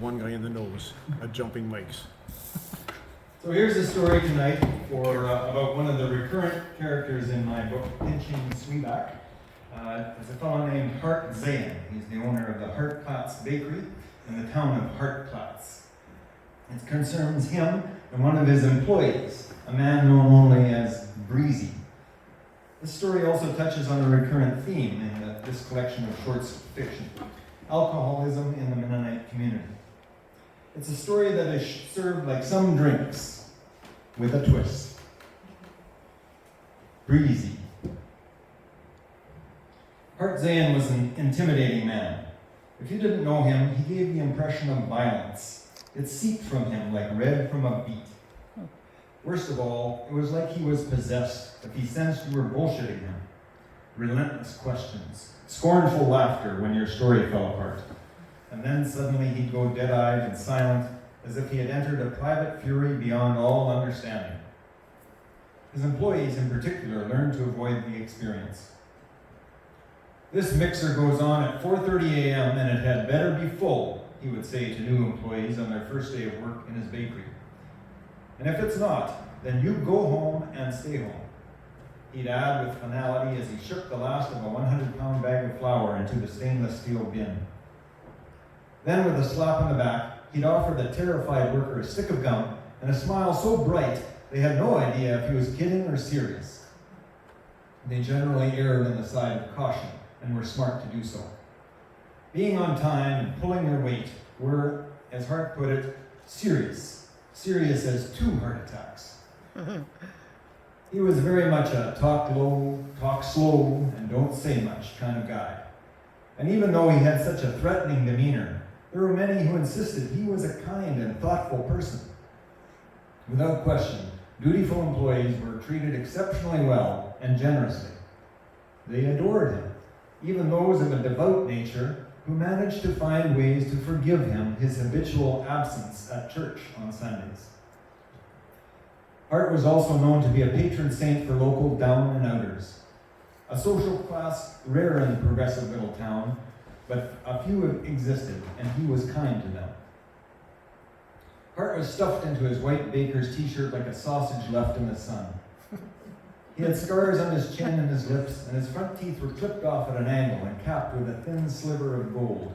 one guy in the nose at jumping mics. So here's the story tonight for about one of the recurrent characters in my book, Pinching Sweeback. It's a fellow named Hart Zayen. He's the owner of the Hartplatz Bakery in the town of Hartplatz. It concerns him and one of his employees, a man known only as Breezy. This story also touches on a recurrent theme in this collection of short fiction: alcoholism in the Mennonite community. It's a story that is served like some drinks, with a twist. Breezy. Hart Zayen was an intimidating man. If you didn't know him, he gave the impression of violence. It seeped from him like red from a beet. Worst of all, it was like he was possessed, if he sensed you were bullshitting him. Relentless questions, scornful laughter when your story fell apart. And then suddenly he'd go dead-eyed and silent, as if he had entered a private fury beyond all understanding. His employees in particular learned to avoid the experience. This mixer goes on at 4:30 a.m. and it had better be full, he would say to new employees on their first day of work in his bakery. And if it's not, then you go home and stay home, he'd add with finality as he shook the last of a 100-pound bag of flour into the stainless steel bin. Then, with a slap on the back, he'd offer the terrified worker a stick of gum and a smile so bright they had no idea if he was kidding or serious. They generally erred on the side of caution and were smart to do so. Being on time and pulling their weight were, as Hart put it, serious as 2 heart attacks. He was very much a talk low, talk slow, and don't say much kind of guy. And even though he had such a threatening demeanor, there were many who insisted he was a kind and thoughtful person. Without question, dutiful employees were treated exceptionally well and generously. They adored him, even those of a devout nature who managed to find ways to forgive him his habitual absence at church on Sundays. Hart was also known to be a patron saint for local down and outers, a social class rare in the progressive little town, but a few existed, and he was kind to them. Hart was stuffed into his white baker's t-shirt like a sausage left in the sun. He had scars on his chin and his lips, and his front teeth were clipped off at an angle and capped with a thin sliver of gold.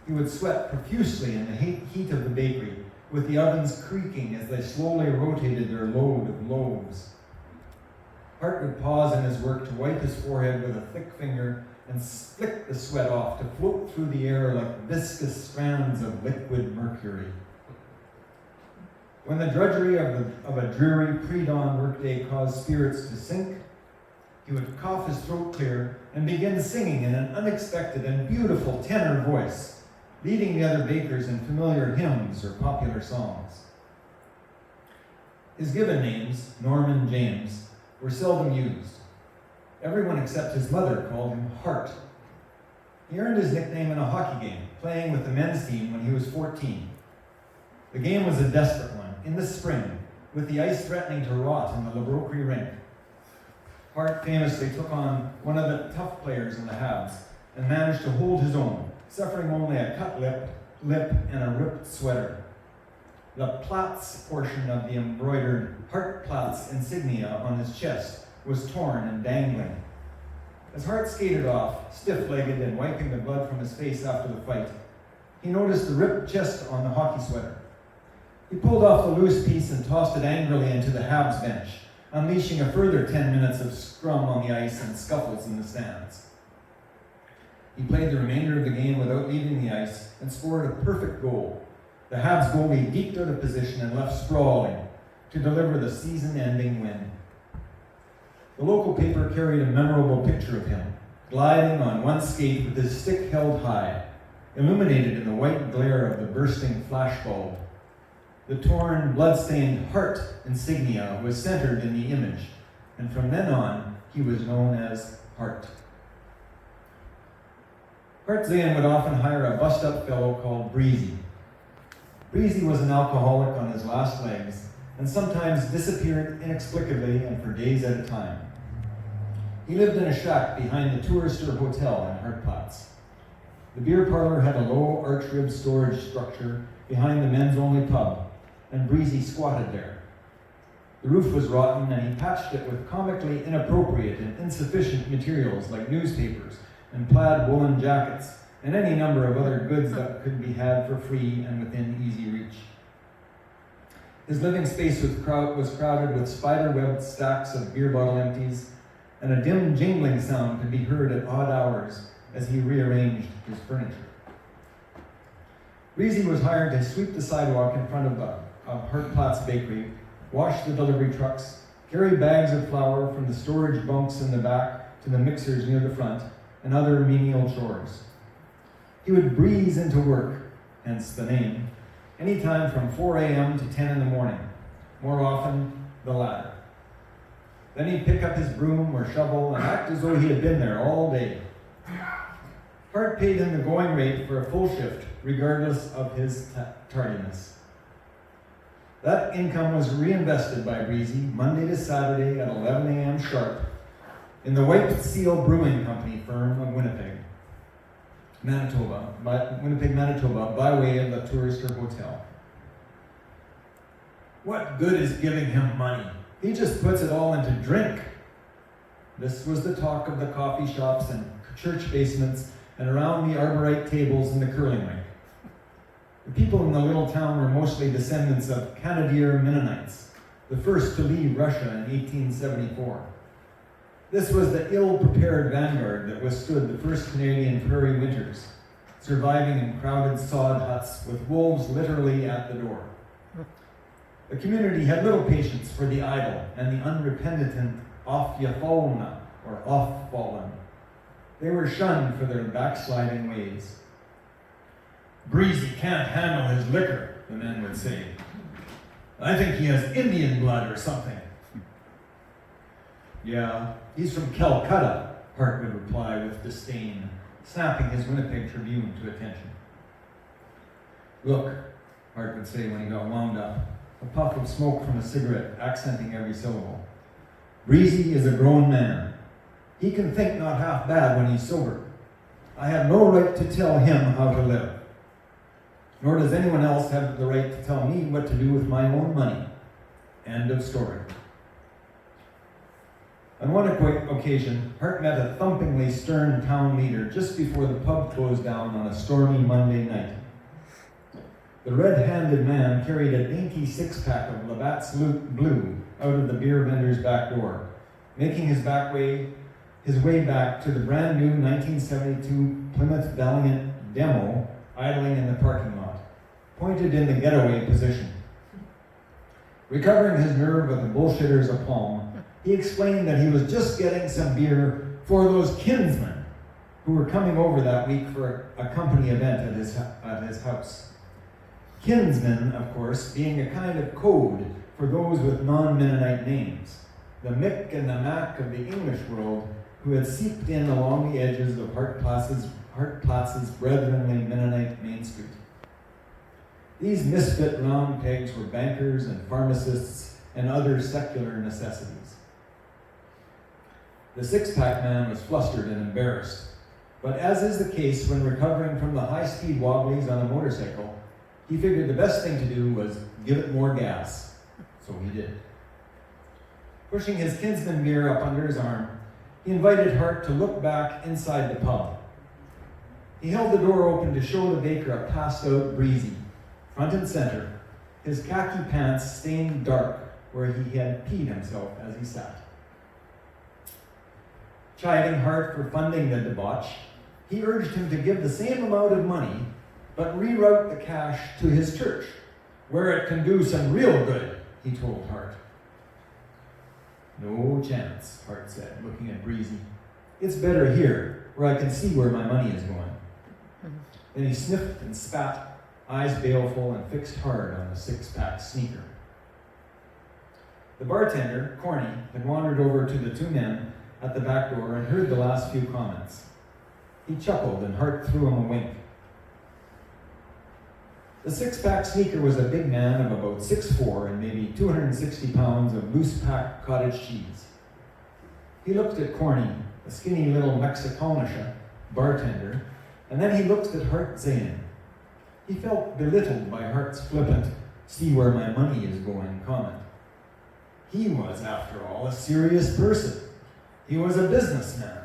He would sweat profusely in the heat of the bakery, with the ovens creaking as they slowly rotated their load of loaves. Hart would pause in his work to wipe his forehead with a thick finger and flick the sweat off to float through the air like viscous strands of liquid mercury. When the drudgery of a dreary pre-dawn workday caused spirits to sink, he would cough his throat clear and begin singing in an unexpected and beautiful tenor voice, leading the other bakers in familiar hymns or popular songs. His given names, Norman James, were seldom used. Everyone except his mother called him Hart. He earned his nickname in a hockey game, playing with the men's team when he was 14. The game was a desperate one, in the spring, with the ice threatening to rot in the Labroquerie rink. Hart famously took on one of the tough players in the Habs and managed to hold his own, suffering only a cut lip and a ripped sweater. The Platz portion of the embroidered Hartplatz insignia on his chest was torn and dangling. As Hart skated off, stiff-legged and wiping the blood from his face after the fight, he noticed the ripped chest on the hockey sweater. He pulled off the loose piece and tossed it angrily into the Habs bench, unleashing a further 10 minutes of scrum on the ice and scuffles in the stands. He played the remainder of the game without leaving the ice and scored a perfect goal. The Habs goalie deked out of position and left sprawling to deliver the season-ending win. The local paper carried a memorable picture of him, gliding on one skate with his stick held high, illuminated in the white glare of the bursting flashbulb. The torn, blood-stained Hart insignia was centered in the image, and from then on, he was known as Hart. Hart Zayen would often hire a bust-up fellow called Breezy. Breezy was an alcoholic on his last legs, and sometimes disappeared inexplicably and for days at a time. He lived in a shack behind the Tourister Hotel in Hartplatz. The beer parlor had a low arch-ribbed storage structure behind the men's-only pub, and Breezy squatted there. The roof was rotten, and he patched it with comically inappropriate and insufficient materials like newspapers and plaid woolen jackets, and any number of other goods that could be had for free and within easy reach. His living space was crowded with spider-webbed stacks of beer bottle empties, and a dim jingling sound could be heard at odd hours as he rearranged his furniture. Breezy was hired to sweep the sidewalk in front of Hartplatz's bakery, wash the delivery trucks, carry bags of flour from the storage bunks in the back to the mixers near the front, and other menial chores. He would breeze into work, hence the name, anytime from 4 a.m. to 10 in the morning, more often the latter. Then he'd pick up his broom or shovel and act as though he had been there all day. Hart paid him the going rate for a full shift, regardless of his tardiness. That income was reinvested by Breezy Monday to Saturday at 11 a.m. sharp in the White Seal Brewing Company firm of Winnipeg, Manitoba, by way of the Tourister Hotel. What good is giving him money? He just puts it all into drink. This was the talk of the coffee shops and church basements and around the arborite tables in the curling rink. The people in the little town were mostly descendants of Canadier Mennonites, the first to leave Russia in 1874. This was the ill-prepared vanguard that withstood the first Canadian prairie winters, surviving in crowded sod huts with wolves literally at the door. The community had little patience for the idle and the unrepentant off-ya-fallen or off-fallen. They were shunned for their backsliding ways. Breezy can't handle his liquor, the men would say. I think he has Indian blood or something. Yeah, he's from Calcutta, Hart would reply with disdain, snapping his Winnipeg Tribune to attention. Look, Hart would say when he got wound up, a puff of smoke from a cigarette accenting every syllable. Breezy is a grown man. He can think not half bad when he's sober. I have no right to tell him how to live. Nor does anyone else have the right to tell me what to do with my own money. End of story. On one occasion, Hart met a thumpingly stern town leader just before the pub closed down on a stormy Monday night. The red-handed man carried a dainty six-pack of Labatt's Blue out of the beer vendor's back door, making his way back to the brand new 1972 Plymouth Valiant Demo idling in the parking lot, pointed in the getaway position. Recovering his nerve with a bullshitter's aplomb, he explained that he was just getting some beer for those kinsmen who were coming over that week for a company event at his house. Kinsmen, of course, being a kind of code for those with non-Mennonite names, the Mick and the Mac of the English world who had seeped in along the edges of Hartplatz's brethrenly Mennonite Main Street. These misfit round pegs were bankers and pharmacists and other secular necessities. The six-pack man was flustered and embarrassed, but as is the case when recovering from the high-speed wobblies on a motorcycle, he figured the best thing to do was give it more gas, so he did. Pushing his kinsman beer up under his arm, he invited Hart to look back inside the pub. He held the door open to show the baker a passed-out Breezy, front and center, his khaki pants stained dark where he had peed himself as he sat. Chiding Hart for funding the debauch, he urged him to give the same amount of money, but reroute the cash to his church, where it can do some real good, he told Hart. No chance, Hart said, looking at Breezy. It's better here, where I can see where my money is going. Then he sniffed and spat, eyes baleful, and fixed hard on the six-pack sneaker. The bartender, Corny, had wandered over to the two men at the back door and heard the last few comments. He chuckled, and Hart threw him a wink. The six-pack sneaker was a big man of about 6'4" and maybe 260 pounds of loose-packed cottage cheese. He looked at Corny, a skinny little Mexicanisha bartender, and then he looked at Hart Zane. He felt belittled by Hart's flippant, "see where my money is going" comment. He was, after all, a serious person. He was a businessman,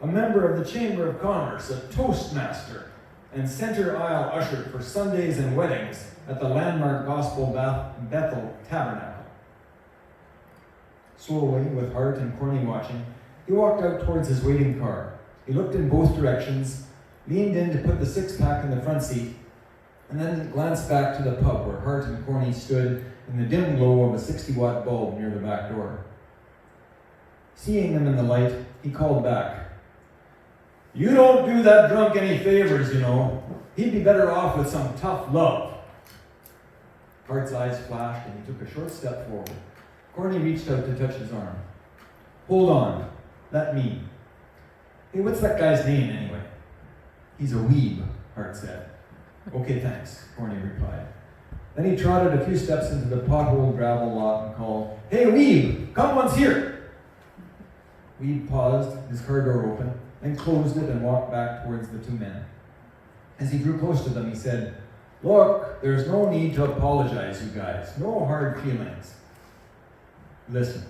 a member of the Chamber of Commerce, a toastmaster, and center aisle usher for Sundays and weddings at the landmark Gospel Bethel Tabernacle. Slowly, with Hart and Corny watching, he walked out towards his waiting car. He looked in both directions, leaned in to put the six-pack in the front seat, and then glanced back to the pub where Hart and Corny stood in the dim glow of a 60-watt bulb near the back door. Seeing them in the light, he called back, "You don't do that drunk any favors, you know. He'd be better off with some tough love." Hart's eyes flashed and he took a short step forward. Corny reached out to touch his arm. "Hold on, let me. Hey, what's that guy's name anyway?" "He's a weeb," Hart said. "Okay, thanks," Corny replied. Then he trotted a few steps into the potholed gravel lot and called, "Hey, weeb, come once here." Weeb paused, his car door open, then closed it and walked back towards the two men. As he drew close to them, he said, "Look, there's no need to apologize, you guys. No hard feelings. Listen,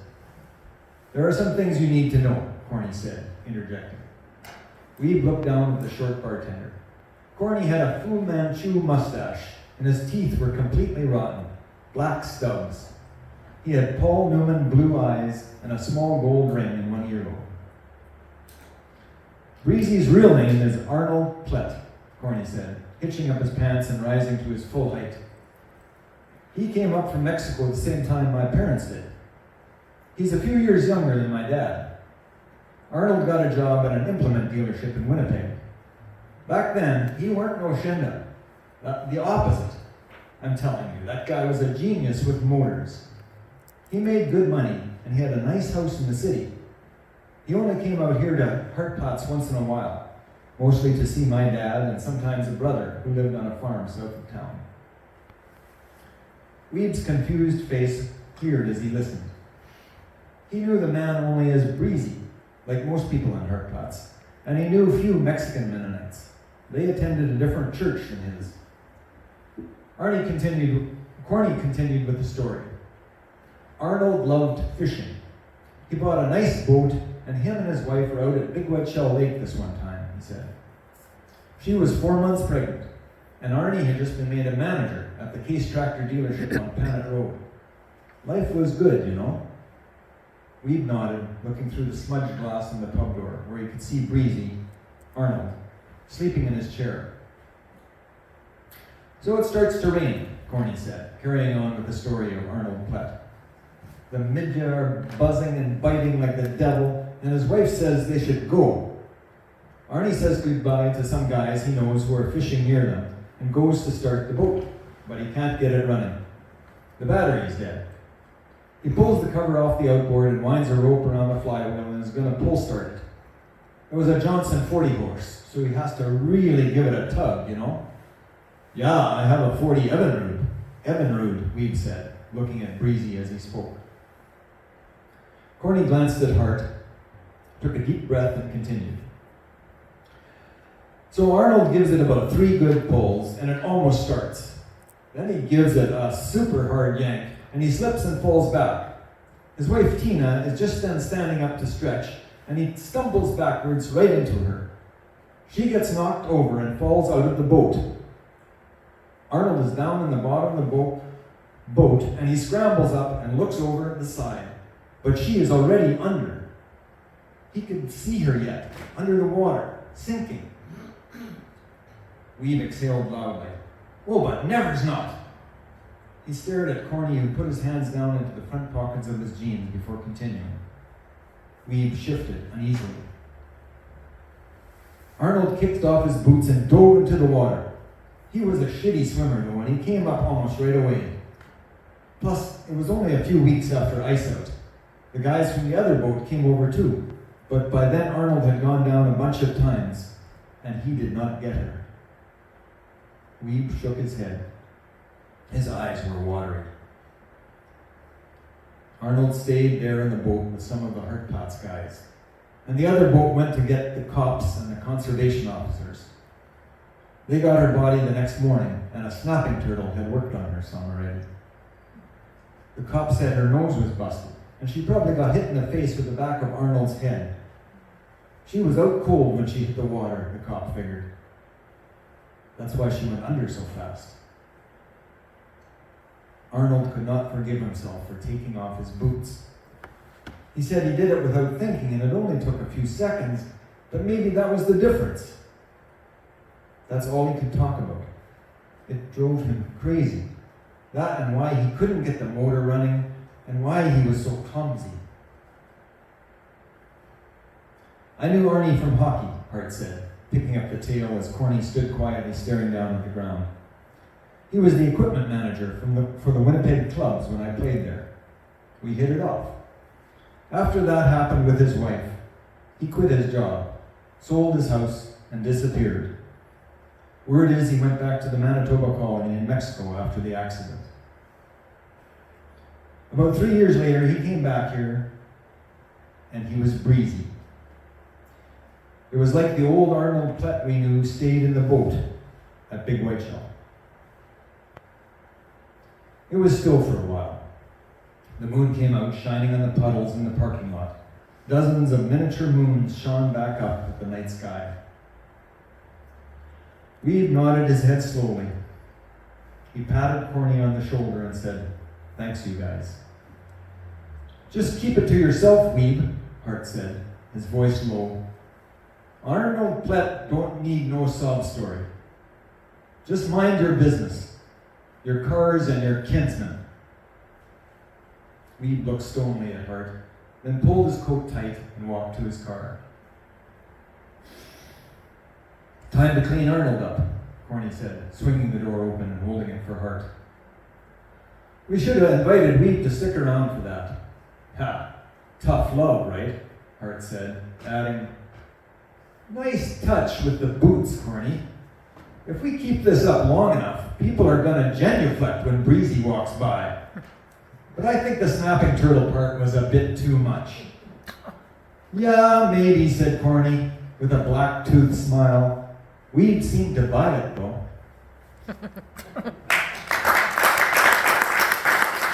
there are some things you need to know," Corny said, interjecting. Weeb looked down at the short bartender. Corny had a Fu Manchu mustache, and his teeth were completely rotten, black stubs. He had Paul Newman blue eyes and a small gold ring in one earlobe. "Breezy's real name is Arnold Plett," Corny said, hitching up his pants and rising to his full height. "He came up from Mexico at the same time my parents did. He's a few years younger than my dad. Arnold got a job at an implement dealership in Winnipeg. Back then, he weren't no shinda. The opposite. I'm telling you, that guy was a genius with motors. He made good money, and he had a nice house in the city. He only came out here to Hartplatz once in a while, mostly to see my dad and sometimes a brother who lived on a farm south of town." Weeb's confused face cleared as he listened. He knew the man only as Breezy, like most people in Hartplatz, and he knew few Mexican Mennonites. They attended a different church than his. Corny continued with the story. Arnold loved fishing. He bought a nice boat, and him and his wife were out at Big Wet Shell Lake this one time, he said. She was 4 months pregnant, and Arnie had just been made a manager at the Case Tractor dealership on Panet Road. Life was good, you know. Weeb nodded, looking through the smudged glass in the pub door, where he could see Breezy, Arnold, sleeping in his chair. "So it starts to rain," Corny said, carrying on with the story of Arnold Plett. "The midya are buzzing and biting like the devil, and his wife says they should go. Arnie says goodbye to some guys he knows who are fishing near them, and goes to start the boat, but he can't get it running. The battery's dead. He pulls the cover off the outboard and winds a rope around the flywheel and is going to pull start it. It was a Johnson 40 horse, so he has to really give it a tug, you know." "Yeah, I have a 40 Evinrude," Weeb said, looking at Breezy as he spoke. Corny glanced at Hart, took a deep breath and continued. "So Arnold gives it about 3 good pulls and it almost starts. Then he gives it a super hard yank and he slips and falls back. His wife Tina is just then standing up to stretch and he stumbles backwards right into her. She gets knocked over and falls out of the boat. Arnold is down in the bottom of the boat and he scrambles up and looks over at the side, but she is already under. He can see her yet, under the water, sinking." Weeb exhaled loudly. "Oh, but never's not." He stared at Corny, who put his hands down into the front pockets of his jeans before continuing. Weeb shifted uneasily. "Arnold kicked off his boots and dove into the water. He was a shitty swimmer, though, and he came up almost right away. Plus, it was only a few weeks after ice out. The guys from the other boat came over too, but by then Arnold had gone down a bunch of times, and he did not get her." Weeb shook his head. His eyes were watery. "Arnold stayed there in the boat with some of the Hartplatz guys, and the other boat went to get the cops and the conservation officers. They got her body the next morning, and a snapping turtle had worked on her some already. The cop said her nose was busted, and she probably got hit in the face with the back of Arnold's head. She was out cold when she hit the water, the cop figured. That's why she went under so fast. Arnold could not forgive himself for taking off his boots. He said he did it without thinking, and it only took a few seconds, but maybe that was the difference. That's all he could talk about. It drove him crazy. That and why he couldn't get the motor running, and why he was so clumsy. I knew Arnie from hockey, Hart said, picking up the tale as Corny stood quietly staring down at the ground. He was the equipment manager for the Winnipeg clubs when I played there. We hit it off. After that happened with his wife, he quit his job, sold his house, and disappeared. Word is he went back to the Manitoba colony in Mexico after the accident. About 3 years later, he came back here, and he was Breezy. It was like the old Arnold Plett we knew stayed in the boat at Big White Shell. It was still for a while. The moon came out, shining on the puddles in the parking lot. Dozens of miniature moons shone back up at the night sky. Weeb nodded his head slowly. He patted Corny on the shoulder and said, "Thanks, you guys." "Just keep it to yourself, Weeb," Hart said, his voice low. "Arnold Plett don't need no sob story. Just mind your business, your cars and your kinsmen." Weeb looked stonily at Hart, then pulled his coat tight and walked to his car. "Time to clean Arnold up," Corny said, swinging the door open and holding it for Hart. "We should have invited Weeb to stick around for that." "Ha, tough love, right?" Hart said, adding, "Nice touch with the boots, Corny. If we keep this up long enough, people are gonna genuflect when Breezy walks by. But I think the snapping turtle part was a bit too much." "Yeah, maybe," said Corny, with a black-toothed smile. "We'd seem to buy it, though."